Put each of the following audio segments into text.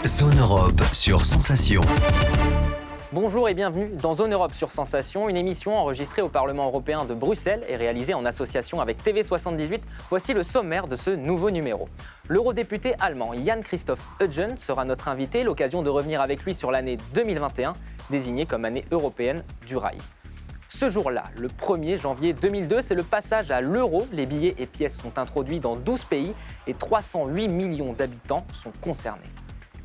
Zone Europe sur Sensation. Bonjour et bienvenue dans Zone Europe sur Sensation, une émission enregistrée au Parlement européen de Bruxelles et réalisée en association avec TV78. Voici le sommaire de ce nouveau numéro. L'eurodéputé allemand Jan-Christoph Huygens sera notre invité, l'occasion de revenir avec lui sur l'année 2021, désignée comme année européenne du rail. Ce jour-là, le 1er janvier 2002, c'est le passage à l'euro. Les billets et pièces sont introduits dans 12 pays et 308 millions d'habitants sont concernés.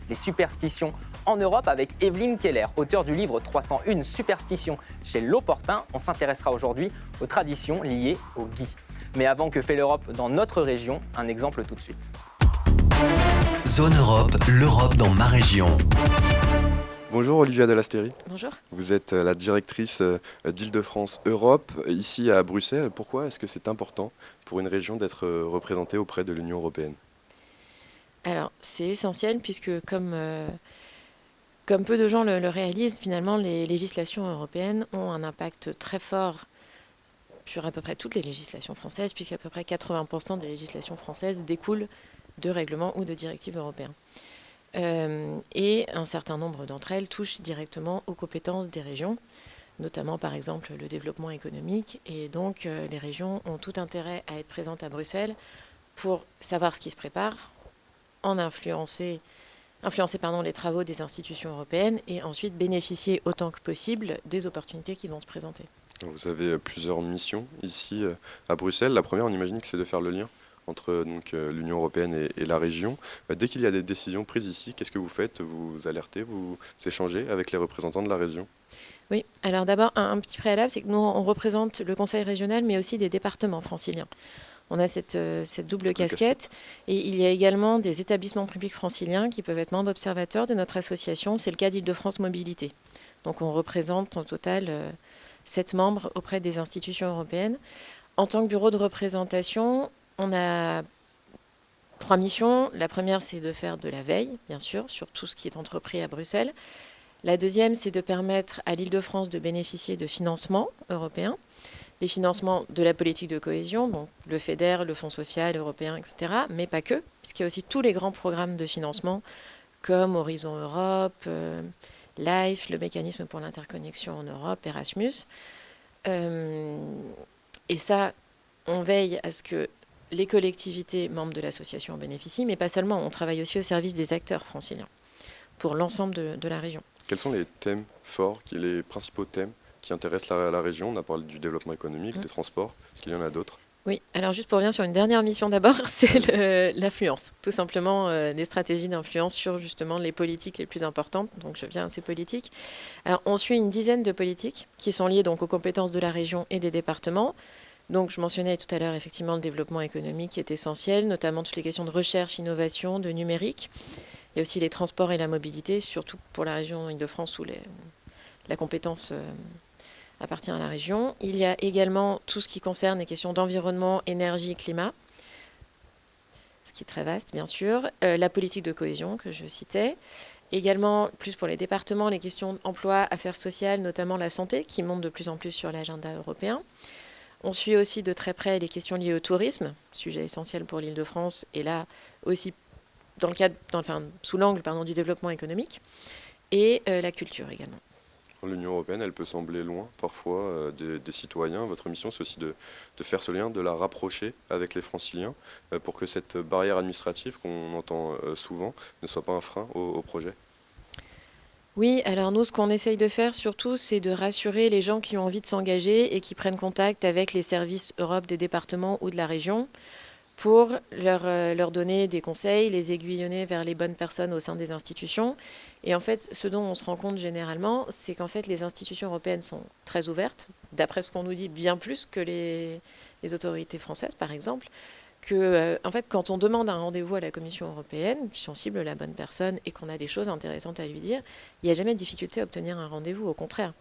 Les superstitions en Europe avec Evelyne Keller, auteure du livre 301 superstitions chez L'Opportun. On s'intéressera aujourd'hui aux traditions liées au gui. Mais avant, que fait l'Europe dans notre région? Un exemple tout de suite. Zone Europe, l'Europe dans ma région. Bonjour Olivia Delasteri. Bonjour. Vous êtes la directrice d'Île-de-France Europe ici à Bruxelles. Pourquoi est-ce que c'est important pour une région d'être représentée auprès de l'Union européenne? Alors, c'est essentiel puisque comme peu de gens le réalisent, finalement, les législations européennes ont un impact très fort sur à peu près toutes les législations françaises, puisqu'à peu près 80% des législations françaises découlent de règlements ou de directives européens. Et un certain nombre d'entre elles touchent directement aux compétences des régions, notamment par exemple le développement économique. Et donc les régions ont tout intérêt à être présentes à Bruxelles pour savoir ce qui se prépare, influencer les travaux des institutions européennes et ensuite bénéficier autant que possible des opportunités qui vont se présenter. Vous avez plusieurs missions ici à Bruxelles. La première, on imagine que c'est de faire le lien entre l'Union européenne et la région. Dès qu'il y a des décisions prises ici, qu'est-ce que vous faites? Vous alertez, vous échangez avec les représentants de la région? Oui, alors d'abord, un petit préalable, c'est que nous, on représente le Conseil régional, mais aussi des départements franciliens. On a cette double casquette. Et il y a également des établissements publics franciliens qui peuvent être membres observateurs de notre association. C'est le cas d'Île-de-France Mobilité. Donc on représente en total 7 membres auprès des institutions européennes. En tant que bureau de représentation, on a 3 missions. La première, c'est de faire de la veille, bien sûr, sur tout ce qui est entrepris à Bruxelles. La deuxième, c'est de permettre à l'Île-de-France de bénéficier de financements européens. Les financements de la politique de cohésion, donc le FEDER, le Fonds social européen, etc., mais pas que, puisqu'il y a aussi tous les grands programmes de financement comme Horizon Europe, LIFE, le mécanisme pour l'interconnexion en Europe, Erasmus. Et ça, on veille à ce que les collectivités membres de l'association en bénéficient, mais pas seulement, on travaille aussi au service des acteurs franciliens pour l'ensemble de la région. Quels sont les thèmes forts, les principaux thèmes qui intéressent la région? On a parlé du développement économique, des transports. Est-ce qu'il y en a d'autres? Oui, alors juste pour revenir sur une dernière mission d'abord, c'est l'influence. Tout simplement des stratégies d'influence sur justement les politiques les plus importantes. Donc je viens à ces politiques. Alors on suit une dizaine de politiques qui sont liées donc aux compétences de la région et des départements. Donc je mentionnais tout à l'heure effectivement le développement économique qui est essentiel, notamment toutes les questions de recherche, innovation, de numérique. Il y a aussi les transports et la mobilité, surtout pour la région Île-de-France où la compétence appartient à la région. Il y a également tout ce qui concerne les questions d'environnement, énergie, climat, ce qui est très vaste bien sûr. La politique de cohésion que je citais. Également, plus pour les départements, les questions d'emploi, affaires sociales, notamment la santé, qui montent de plus en plus sur l'agenda européen. On suit aussi de très près les questions liées au tourisme, sujet essentiel pour l'Île-de-France, et là aussi sous l'angle du développement économique, et la culture également. L'Union européenne, elle peut sembler loin parfois des citoyens. Votre mission, c'est aussi de faire ce lien, de la rapprocher avec les franciliens pour que cette barrière administrative qu'on entend souvent ne soit pas un frein au projet. Oui, alors nous, ce qu'on essaye de faire surtout, c'est de rassurer les gens qui ont envie de s'engager et qui prennent contact avec les services Europe des départements ou de la région pour leur donner des conseils, les aiguillonner vers les bonnes personnes au sein des institutions. Et en fait, ce dont on se rend compte généralement, c'est qu'en fait, les institutions européennes sont très ouvertes, d'après ce qu'on nous dit, bien plus que les autorités françaises, par exemple, que en fait, quand on demande un rendez-vous à la Commission européenne, si on cible la bonne personne et qu'on a des choses intéressantes à lui dire, il n'y a jamais de difficulté à obtenir un rendez-vous, au contraire.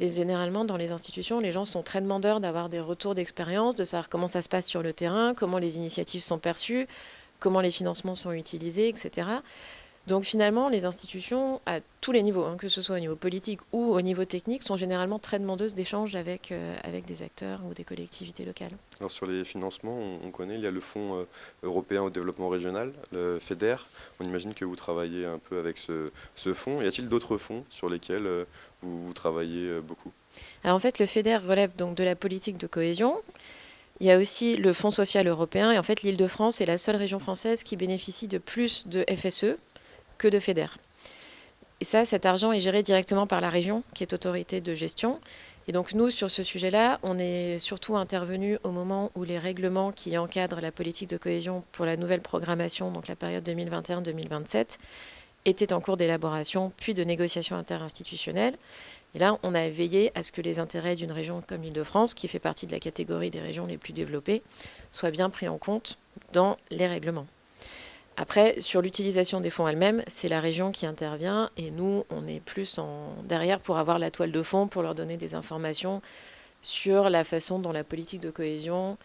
Généralement, dans les institutions, les gens sont très demandeurs d'avoir des retours d'expérience, de savoir comment ça se passe sur le terrain, comment les initiatives sont perçues, comment les financements sont utilisés, etc. Donc finalement, les institutions, à tous les niveaux, que ce soit au niveau politique ou au niveau technique, sont généralement très demandeuses d'échanges avec des acteurs ou des collectivités locales. Alors sur les financements, on connaît, il y a le Fonds européen au développement régional, le FEDER. On imagine que vous travaillez un peu avec ce fonds. Y a-t-il d'autres fonds sur lesquels vous travaillez beaucoup? Alors en fait, le FEDER relève donc de la politique de cohésion. Il y a aussi le Fonds social européen. Et en fait, l'Île-de-France est la seule région française qui bénéficie de plus de FSE que de FEDER. Et ça, cet argent est géré directement par la région, qui est autorité de gestion. Et donc nous, sur ce sujet-là, on est surtout intervenu au moment où les règlements qui encadrent la politique de cohésion pour la nouvelle programmation, donc la période 2021-2027, étaient en cours d'élaboration, puis de négociation interinstitutionnelle. Et là, on a veillé à ce que les intérêts d'une région comme l'Île-de-France, qui fait partie de la catégorie des régions les plus développées, soient bien pris en compte dans les règlements. Après, sur l'utilisation des fonds elles-mêmes, c'est la région qui intervient et nous, on est plus derrière pour avoir la toile de fond, pour leur donner des informations sur la façon dont la politique de cohésion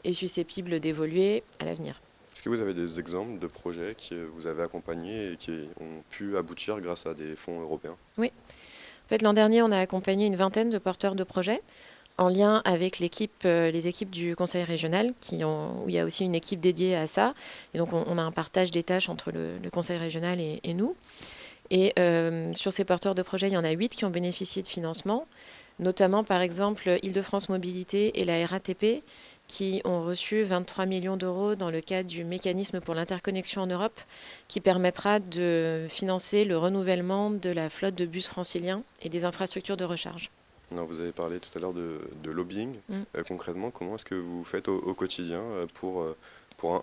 est susceptible d'évoluer à l'avenir. Est-ce que vous avez des exemples de projets que vous avez accompagnés et qui ont pu aboutir grâce à des fonds européens? Oui. En fait, l'an dernier, on a accompagné une vingtaine de porteurs de projets en lien avec les équipes du conseil régional, où il y a aussi une équipe dédiée à ça. Et donc, on a un partage des tâches entre le conseil régional et nous. Et sur ces porteurs de projets, il y en a 8 qui ont bénéficié de financement, notamment, par exemple, Île-de-France Mobilité et la RATP, qui ont reçu 23 millions d'euros dans le cadre du mécanisme pour l'interconnexion en Europe, qui permettra de financer le renouvellement de la flotte de bus franciliens et des infrastructures de recharge. Non, vous avez parlé tout à l'heure de lobbying. Concrètement, comment est-ce que vous faites au quotidien pour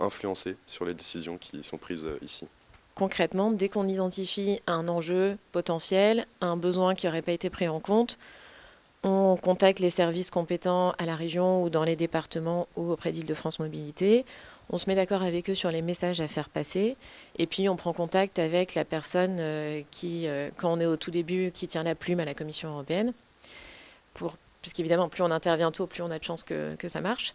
influencer sur les décisions qui sont prises ici? Concrètement, dès qu'on identifie un enjeu potentiel, un besoin qui n'aurait pas été pris en compte, on contacte les services compétents à la région ou dans les départements ou auprès d'Île-de-France Mobilité. On se met d'accord avec eux sur les messages à faire passer. Et puis, on prend contact avec la personne qui, quand on est au tout début, qui tient la plume à la Commission européenne. Puisqu'évidemment, plus on intervient tôt, plus on a de chances que ça marche.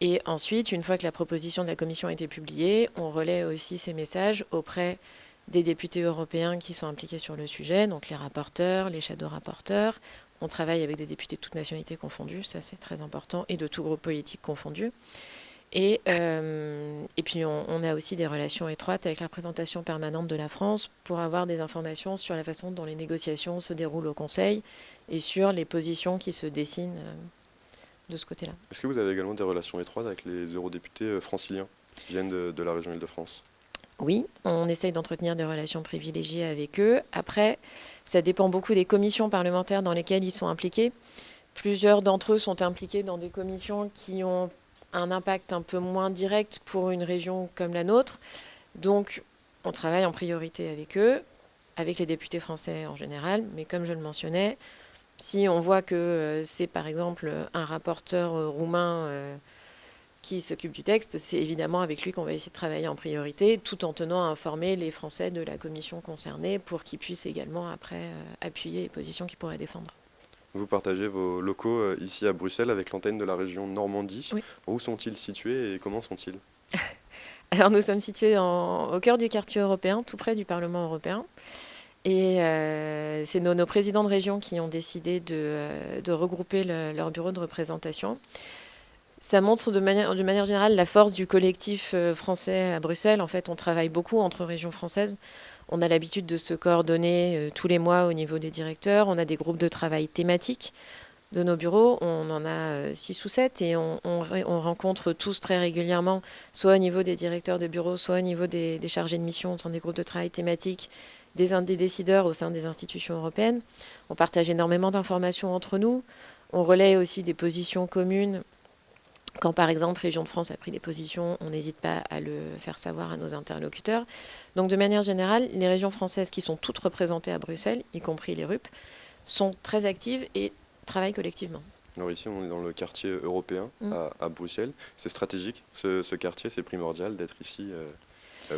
Et ensuite, une fois que la proposition de la Commission a été publiée, on relaie aussi ces messages auprès des députés européens qui sont impliqués sur le sujet, donc les rapporteurs, les shadow rapporteurs. On travaille avec des députés de toutes nationalités confondues, ça c'est très important, et de tout groupe politique confondu. Et puis on a aussi des relations étroites avec la représentation permanente de la France pour avoir des informations sur la façon dont les négociations se déroulent au Conseil et sur les positions qui se dessinent de ce côté-là. Est-ce que vous avez également des relations étroites avec les eurodéputés franciliens qui viennent de la région Île-de-France? Oui, on essaye d'entretenir des relations privilégiées avec eux. Après, ça dépend beaucoup des commissions parlementaires dans lesquelles ils sont impliqués. Plusieurs d'entre eux sont impliqués dans des commissions qui ont un impact un peu moins direct pour une région comme la nôtre. Donc, on travaille en priorité avec eux, avec les députés français en général. Mais comme je le mentionnais, si on voit que c'est par exemple un rapporteur roumain qui s'occupe du texte, c'est évidemment avec lui qu'on va essayer de travailler en priorité, tout en tenant à informer les Français de la commission concernée pour qu'ils puissent également après appuyer les positions qu'ils pourraient défendre. Vous partagez vos locaux ici à Bruxelles avec l'antenne de la région Normandie. Oui. Où sont-ils situés et comment sont-ils? Alors nous sommes situés au cœur du quartier européen, tout près du Parlement européen. Et c'est nos présidents de région qui ont décidé de regrouper leur bureau de représentation. Ça montre de manière générale la force du collectif français à Bruxelles. En fait, on travaille beaucoup entre régions françaises. On a l'habitude de se coordonner tous les mois au niveau des directeurs. On a des groupes de travail thématiques de nos bureaux. On en a 6 ou 7 et on rencontre tous très régulièrement, soit au niveau des directeurs de bureau, soit au niveau des chargés de mission, dans des groupes de travail thématiques, des décideurs au sein des institutions européennes. On partage énormément d'informations entre nous. On relaie aussi des positions communes. Quand, par exemple, Région de France a pris des positions, on n'hésite pas à le faire savoir à nos interlocuteurs. Donc, de manière générale, les régions françaises qui sont toutes représentées à Bruxelles, y compris les RUP, sont très actives et travaillent collectivement. Alors ici, on est dans le quartier européen à Bruxelles. C'est stratégique, ce quartier, c'est primordial d'être ici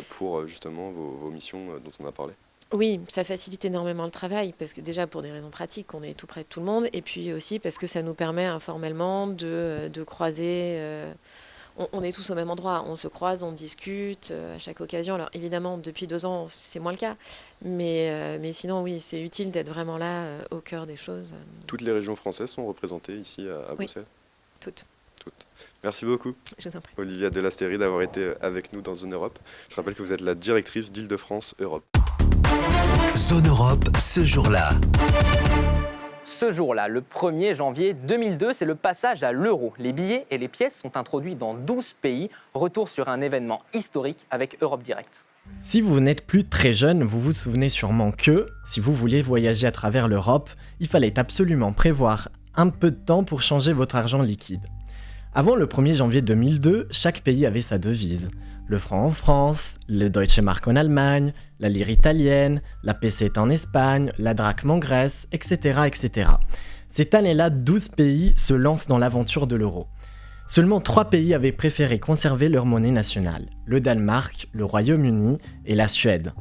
pour justement vos missions dont on a parlé. Oui, ça facilite énormément le travail, parce que déjà pour des raisons pratiques, on est tout près de tout le monde, et puis aussi parce que ça nous permet informellement de croiser. on est tous au même endroit, on se croise, on discute à chaque occasion. Alors évidemment, depuis 2 ans, c'est moins le cas, mais sinon, oui, c'est utile d'être vraiment là, au cœur des choses. Toutes les régions françaises sont représentées ici à Oui. Bruxelles? Toutes. Toutes. Merci beaucoup, Je vous en prie. Olivia Delastéry, d'avoir été avec nous dans Zone Europe. Je rappelle que vous êtes la directrice d'Île-de-France Europe. Zone Europe, ce jour-là. Ce jour-là, le 1er janvier 2002, c'est le passage à l'euro. Les billets et les pièces sont introduits dans 12 pays. Retour sur un événement historique avec Europe Direct. Si vous n'êtes plus très jeune, vous vous souvenez sûrement que, si vous vouliez voyager à travers l'Europe, il fallait absolument prévoir un peu de temps pour changer votre argent liquide. Avant le 1er janvier 2002, chaque pays avait sa devise. Le franc en France, le Deutsche Mark en Allemagne, la lire italienne, la pesette en Espagne, la drachme en Grèce, etc., etc. Cette année-là, 12 pays se lancent dans l'aventure de l'euro. Seulement 3 pays avaient préféré conserver leur monnaie nationale, le Danemark, le Royaume-Uni et la Suède.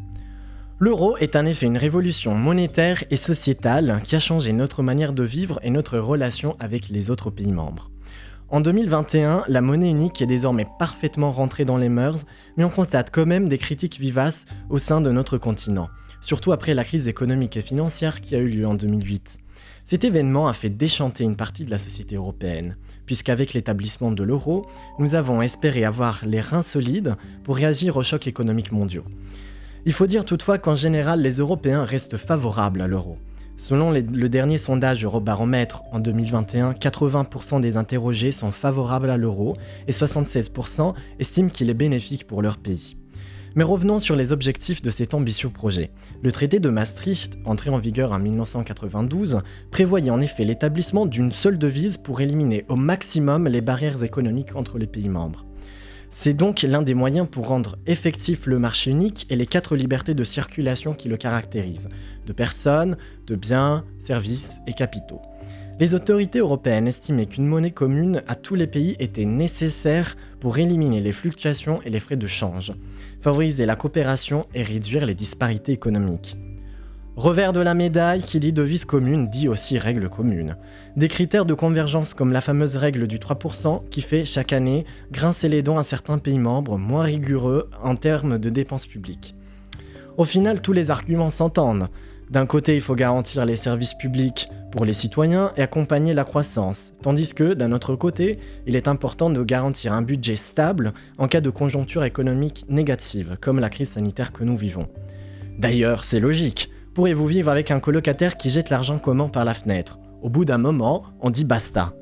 L'euro est en effet une révolution monétaire et sociétale qui a changé notre manière de vivre et notre relation avec les autres pays membres. En 2021, la monnaie unique est désormais parfaitement rentrée dans les mœurs, mais on constate quand même des critiques vivaces au sein de notre continent, surtout après la crise économique et financière qui a eu lieu en 2008. Cet événement a fait déchanter une partie de la société européenne, puisqu'avec l'établissement de l'euro, nous avons espéré avoir les reins solides pour réagir aux chocs économiques mondiaux. Il faut dire toutefois qu'en général, les Européens restent favorables à l'euro. Selon le dernier sondage Eurobaromètre en 2021, 80% des interrogés sont favorables à l'euro et 76% estiment qu'il est bénéfique pour leur pays. Mais revenons sur les objectifs de cet ambitieux projet. Le traité de Maastricht, entré en vigueur en 1992, prévoyait en effet l'établissement d'une seule devise pour éliminer au maximum les barrières économiques entre les pays membres. C'est donc l'un des moyens pour rendre effectif le marché unique et les 4 libertés de circulation qui le caractérisent, de personnes, de biens, services et capitaux. Les autorités européennes estimaient qu'une monnaie commune à tous les pays était nécessaire pour éliminer les fluctuations et les frais de change, favoriser la coopération et réduire les disparités économiques. Revers de la médaille, qui dit devise commune, dit aussi règles communes. Des critères de convergence comme la fameuse règle du 3% qui fait chaque année grincer les dents à certains pays membres moins rigoureux en termes de dépenses publiques. Au final, tous les arguments s'entendent. D'un côté, il faut garantir les services publics pour les citoyens et accompagner la croissance, tandis que, d'un autre côté, il est important de garantir un budget stable en cas de conjoncture économique négative, comme la crise sanitaire que nous vivons. D'ailleurs, c'est logique. Pourrez-vous vivre avec un colocataire qui jette l'argent commun par la fenêtre? Au bout d'un moment, on dit basta.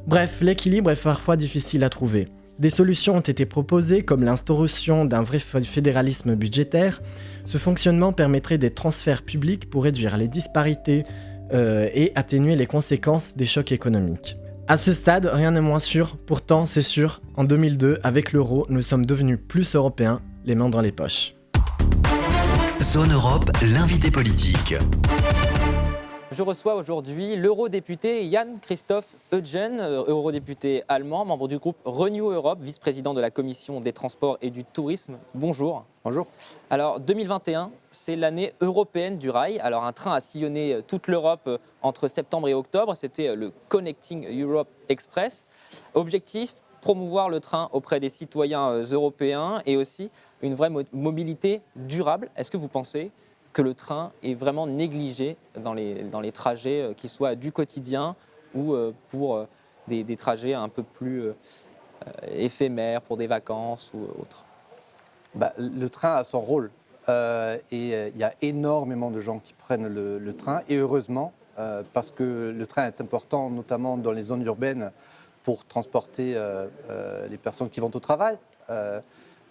Bref, l'équilibre est parfois difficile à trouver. Des solutions ont été proposées comme l'instauration d'un vrai fédéralisme budgétaire. Ce fonctionnement permettrait des transferts publics pour réduire les disparités et atténuer les conséquences des chocs économiques. À ce stade, rien n'est moins sûr. Pourtant, c'est sûr, en 2002, avec l'euro, nous sommes devenus plus européens, les mains dans les poches. Zone Europe, l'invité politique. Je reçois aujourd'hui l'eurodéputé Jan-Christoph Eugen, eurodéputé allemand, membre du groupe Renew Europe, vice-président de la commission des transports et du tourisme. Bonjour. Bonjour. Alors 2021, c'est l'année européenne du rail. Alors un train a sillonné toute l'Europe entre septembre et octobre. C'était le Connecting Europe Express. Objectif, promouvoir le train auprès des citoyens européens et aussi une vraie mobilité durable. Est-ce que vous pensez que le train est vraiment négligé dans les trajets qui soient du quotidien ou pour des trajets un peu plus éphémères, pour des vacances ou autres? Le train a son rôle et il y a énormément de gens qui prennent le train et heureusement parce que le train est important notamment dans les zones urbaines pour transporter les personnes qui vont au travail.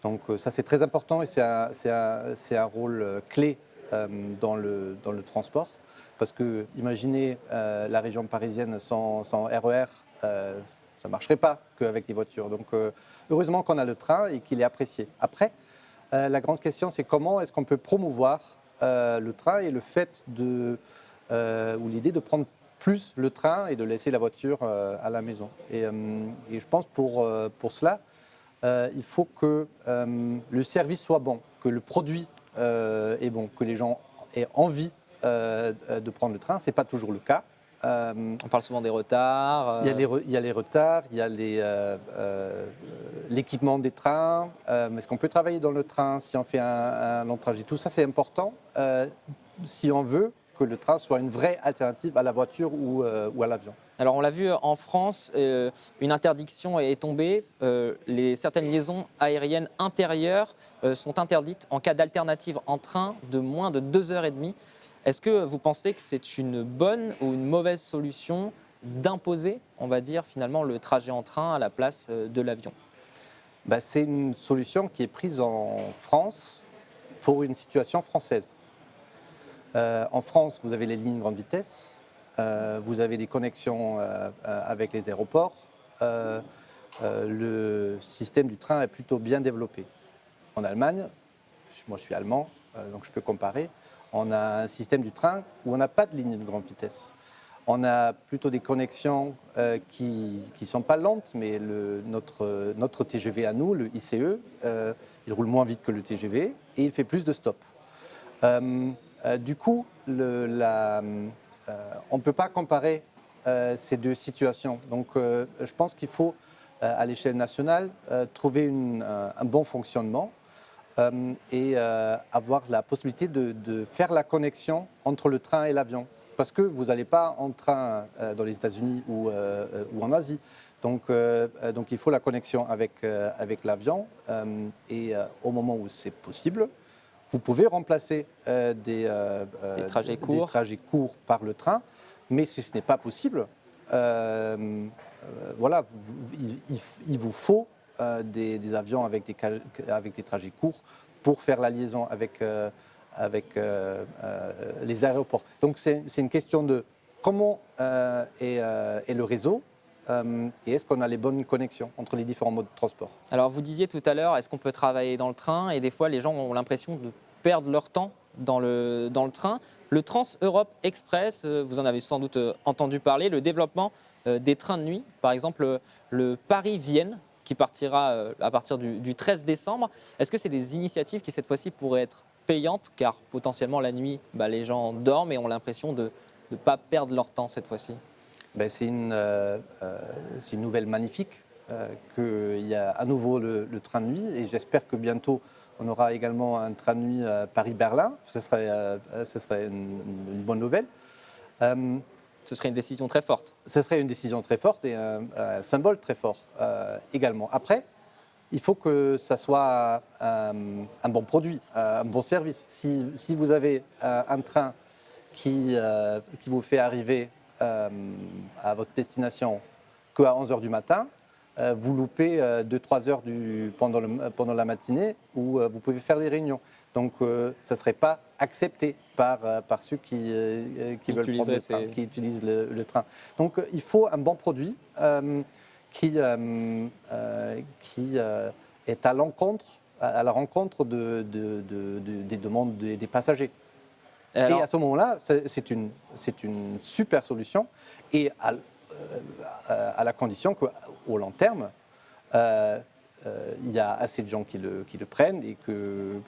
Donc ça c'est très important et c'est un rôle clé dans le transport. Parce que imaginez la région parisienne sans RER, ça ne marcherait pas qu'avec les voitures. Donc heureusement qu'on a le train et qu'il est apprécié. Après, la grande question c'est comment est-ce qu'on peut promouvoir le train et le fait ou l'idée de prendre plus le train et de laisser la voiture à la maison. Et je pense pour cela, il faut que le service soit bon, que le produit est bon, que les gens aient envie de prendre le train. Ce n'est pas toujours le cas. On parle souvent des retards. Il y a les retards, il y a l'équipement des trains. Est-ce qu'on peut travailler dans le train si on fait un long trajet? Tout ça, c'est important si on veut que le train soit une vraie alternative à la voiture ou à l'avion. Alors on l'a vu en France, une interdiction est tombée. Certaines liaisons aériennes intérieures sont interdites en cas d'alternative en train de moins de 2h30. Est-ce que vous pensez que c'est une bonne ou une mauvaise solution d'imposer, on va dire, finalement le trajet en train à la place de l'avion? C'est une solution qui est prise en France pour une situation française. En France, vous avez les lignes grande vitesse, vous avez des connexions avec les aéroports. Le système du train est plutôt bien développé. En Allemagne, moi je suis allemand, donc je peux comparer, on a un système du train où on n'a pas de ligne de grande vitesse. On a plutôt des connexions qui ne sont pas lentes, mais notre TGV à nous, le ICE, il roule moins vite que le TGV et il fait plus de stops. Du coup, on ne peut pas comparer ces deux situations. Donc, je pense qu'il faut, à l'échelle nationale, trouver un bon fonctionnement et avoir la possibilité de faire la connexion entre le train et l'avion. Parce que vous n'allez pas en train dans les États-Unis ou en Asie. Donc, il faut la connexion avec l'avion. Et au moment où c'est possible, vous pouvez remplacer des trajets courts par le train. Mais si ce n'est pas possible, il vous faut des avions avec des trajets courts pour faire la liaison avec les aéroports. Donc c'est une question de comment est le réseau et est-ce qu'on a les bonnes connexions entre les différents modes de transport. Alors vous disiez tout à l'heure, est-ce qu'on peut travailler dans le train? Et des fois les gens ont l'impression de perdre leur temps dans le train. Le Trans-Europe Express, vous en avez sans doute entendu parler, le développement des trains de nuit, par exemple le Paris-Vienne, qui partira à partir du 13 décembre. Est-ce que c'est des initiatives qui cette fois-ci pourraient être payantes, car potentiellement la nuit, les gens dorment et ont l'impression de ne pas perdre leur temps cette fois-ci? C'est une nouvelle magnifique qu'il y a à nouveau le train de nuit et j'espère que bientôt on aura également un train de nuit Paris-Berlin. Ce serait une bonne nouvelle. Ce serait une décision très forte. Ce serait une décision très forte et un symbole très fort également. Après, il faut que ça soit un bon produit, un bon service. Si vous avez un train qui vous fait arriver à votre destination qu'à 11h du matin, vous loupez 2-3 heures pendant la matinée où vous pouvez faire des réunions. Donc ça ne serait pas accepté par ceux qui veulent prendre le train, qui utilisent le train. Donc il faut un bon produit qui est à la rencontre des demandes des passagers. Alors, et à ce moment-là, c'est une super solution et à la condition qu'au long terme, il y a assez de gens qui le prennent et que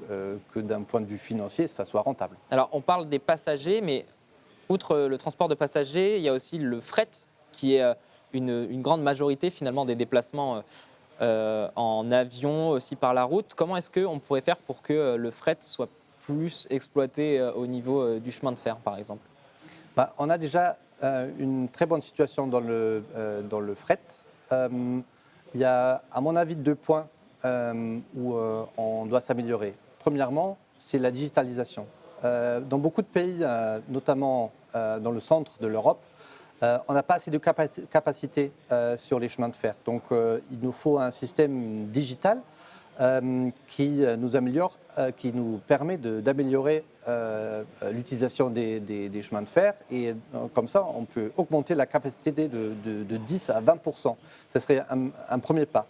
d'un point de vue financier, ça soit rentable. Alors on parle des passagers, mais outre le transport de passagers, il y a aussi le fret qui est une grande majorité finalement des déplacements en avion, aussi par la route. Comment est-ce qu'on pourrait faire pour que le fret soit plus exploité au niveau du chemin de fer, par exemple? On a déjà une très bonne situation dans le fret. Il y a, à mon avis, 2 points où on doit s'améliorer. Premièrement, c'est la digitalisation. Dans beaucoup de pays, notamment dans le centre de l'Europe, on n'a pas assez de capacité sur les chemins de fer. Donc, il nous faut un système digital qui nous améliore, qui nous permet d'améliorer l'utilisation des chemins de fer. Et comme ça, on peut augmenter la capacité de 10 à 20%. Ce serait un premier pas.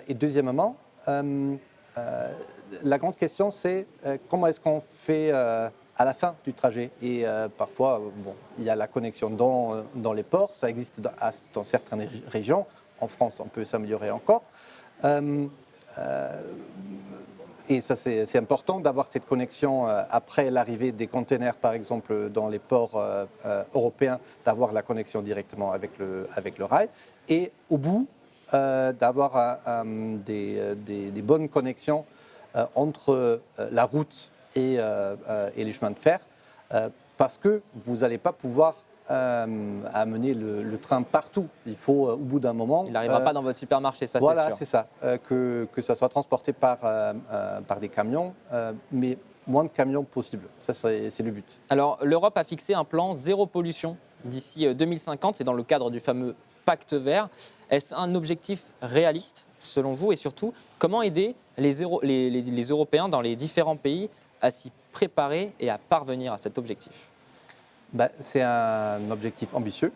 Et deuxièmement, la grande question, c'est comment est-ce qu'on fait à la fin du trajet. Et parfois, il y a la connexion dans les ports, ça existe dans certaines régions. En France, on peut s'améliorer encore. Et ça, c'est important d'avoir cette connexion après l'arrivée des containers, par exemple, dans les ports européens, d'avoir la connexion directement avec le rail. Et au bout, d'avoir des bonnes connexions entre la route et les chemins de fer, parce que vous n'allez pas pouvoir amener le train partout. Il faut, au bout d'un moment... Il n'arrivera pas dans votre supermarché, ça voilà, c'est sûr. c'est ça. Que ça soit transporté par des camions, mais moins de camions possible. Ça, c'est le but. Alors, l'Europe a fixé un plan zéro pollution d'ici 2050. C'est dans le cadre du fameux pacte vert. Est-ce un objectif réaliste, selon vous? Et surtout, comment aider les Européens dans les différents pays à s'y préparer et à parvenir à cet objectif? C'est un objectif ambitieux.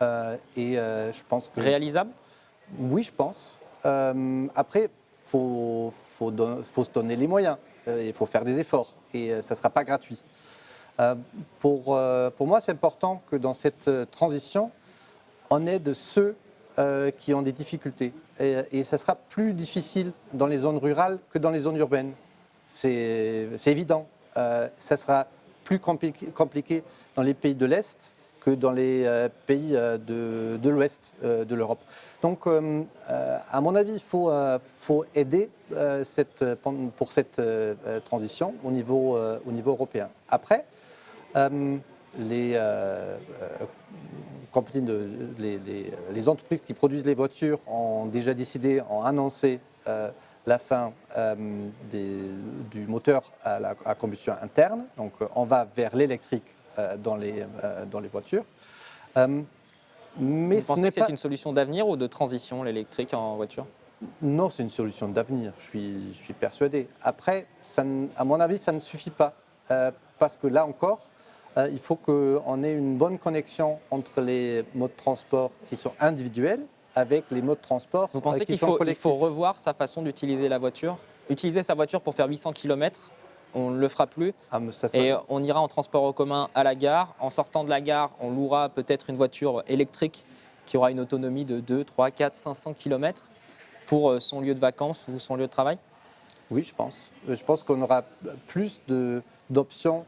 Je pense que... Réalisable? Oui, je pense. Après, il faut se donner les moyens. Il faut faire des efforts. Et ça ne sera pas gratuit. Pour moi, c'est important que dans cette transition, on aide ceux qui ont des difficultés. Et ça sera plus difficile dans les zones rurales que dans les zones urbaines. C'est évident. Ça sera plus compliqué dans les pays de l'Est que dans les pays de l'Ouest de l'Europe. Donc, à mon avis, il faut aider pour cette transition au niveau européen. Après, les entreprises qui produisent les voitures ont déjà décidé, ont annoncé la fin du moteur à combustion interne. Donc, on va vers l'électrique dans les voitures. Mais vous pensez que c'est une solution d'avenir ou de transition, l'électrique en voiture? Non, c'est une solution d'avenir, je suis persuadé. Après, à mon avis, ça ne suffit pas. Parce que là encore, il faut qu'on ait une bonne connexion entre les modes de transport qui sont individuels avec les modes de transport Vous pensez qu'il faut revoir sa façon d'utiliser la voiture? Utiliser sa voiture pour faire 800 km, on ne le fera plus. Et on ira en transport en commun à la gare. En sortant de la gare, on louera peut-être une voiture électrique qui aura une autonomie de 2, 3, 4, 500 km pour son lieu de vacances ou son lieu de travail? Oui, je pense. Je pense qu'on aura plus d'options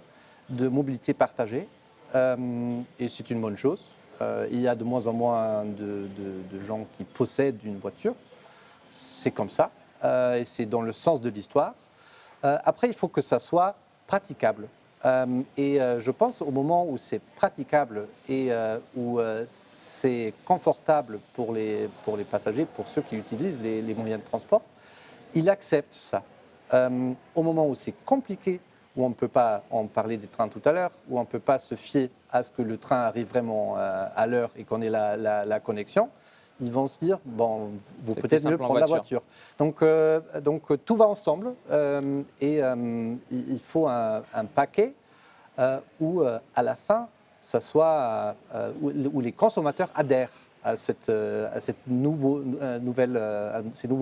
de mobilité partagée. Et c'est une bonne chose. Il y a de moins en moins de gens qui possèdent une voiture. C'est comme ça. Et c'est dans le sens de l'histoire. Après, il faut que ça soit praticable. Je pense au moment où c'est praticable et où c'est confortable pour les passagers, pour ceux qui utilisent les moyens de transport, ils acceptent ça. Au moment où c'est compliqué, où on ne peut pas, on parlait des trains tout à l'heure, où on ne peut pas se fier à ce que le train arrive vraiment à l'heure et qu'on ait la connexion, ils vont se dire, bon, vous peut-être mieux prendre la voiture. Donc tout va ensemble il faut un paquet où à la fin, ça soit où les consommateurs adhèrent à ces nouveaux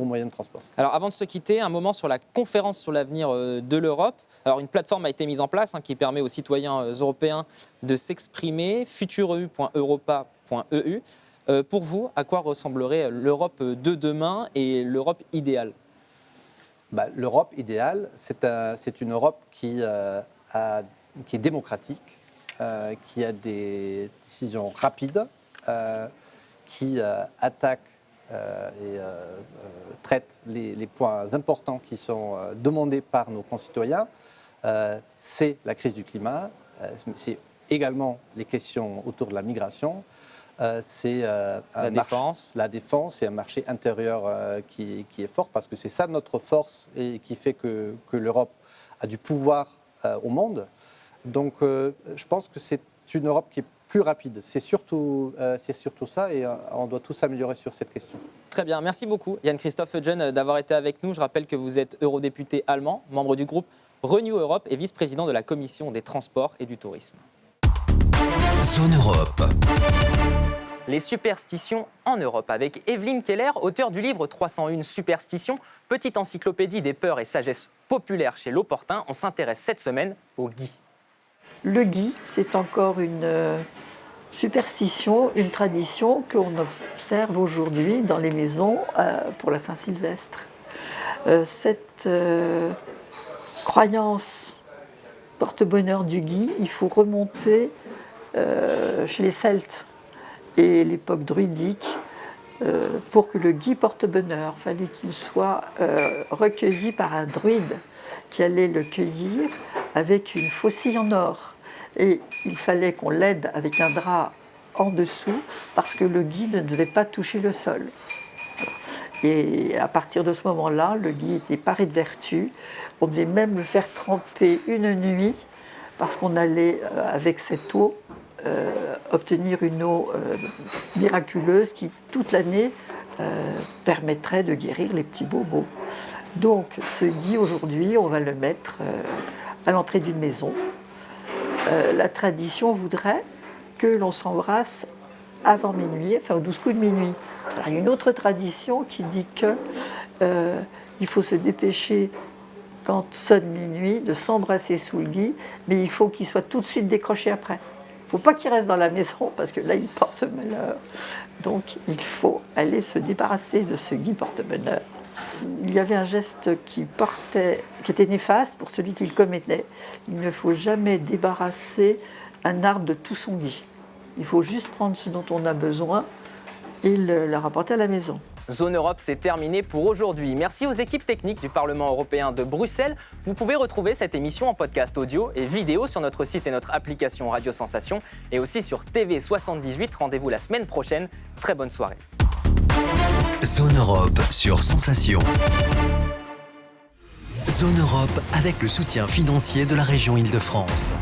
moyens de transport. Alors avant de se quitter, un moment sur la conférence sur l'avenir de l'Europe. Alors une plateforme a été mise en place qui permet aux citoyens européens de s'exprimer, futureu.europa.eu. Pour vous, à quoi ressemblerait l'Europe de demain et l'Europe idéale? L'Europe idéale, c'est une Europe qui est démocratique, qui a des décisions rapides, qui attaque et traite les points importants qui sont demandés par nos concitoyens. C'est la crise du climat, c'est également les questions autour de la migration, c'est la défense, c'est un marché intérieur qui est fort parce que c'est ça notre force et qui fait que l'Europe a du pouvoir au monde. Donc je pense que c'est une Europe qui est plus rapide. C'est surtout ça et on doit tous s'améliorer sur cette question. Très bien, merci beaucoup Jan-Christophe Heugen d'avoir été avec nous. Je rappelle que vous êtes eurodéputé allemand, membre du groupe Renew Europe et vice-président de la Commission des Transports et du Tourisme. Zone Europe. Les superstitions en Europe avec Evelyne Keller, auteure du livre 301 superstitions, petite encyclopédie des peurs et sagesses populaires chez L'Opportun. On s'intéresse cette semaine au gui. Le gui, c'est encore une superstition, une tradition qu'on observe aujourd'hui dans les maisons pour la Saint-Sylvestre. Cette cette croyance porte-bonheur du gui, il faut remonter chez les Celtes et l'époque druidique. Pour que le gui porte bonheur, il fallait qu'il soit recueilli par un druide qui allait le cueillir avec une faucille en or. Et il fallait qu'on l'aide avec un drap en dessous parce que le gui ne devait pas toucher le sol. Et à partir de ce moment-là, le gui était paré de vertu. On devait même le faire tremper une nuit parce qu'on allait, avec cette eau, obtenir une eau miraculeuse qui, toute l'année, permettrait de guérir les petits bobos. Donc, ce gui, aujourd'hui, on va le mettre à l'entrée d'une maison. La tradition voudrait que l'on s'embrasse avant minuit, enfin aux 12 coups de minuit. Alors, il y a une autre tradition qui dit qu'il faut se dépêcher quand sonne minuit de s'embrasser sous le gui, mais il faut qu'il soit tout de suite décroché après. Il ne faut pas qu'il reste dans la maison parce que là, il porte malheur. Donc, il faut aller se débarrasser de ce gui porte-bonheur. Il y avait un geste qui était néfaste pour celui qui le commettait. Il ne faut jamais débarrasser un arbre de tout son gui. Il faut juste prendre ce dont on a besoin et le rapporter à la maison. Zone Europe, c'est terminé pour aujourd'hui. Merci aux équipes techniques du Parlement européen de Bruxelles. Vous pouvez retrouver cette émission en podcast audio et vidéo sur notre site et notre application Radio Sensation et aussi sur TV78. Rendez-vous la semaine prochaine. Très bonne soirée. Zone Europe sur Sensation. Zone Europe avec le soutien financier de la région Île-de-France.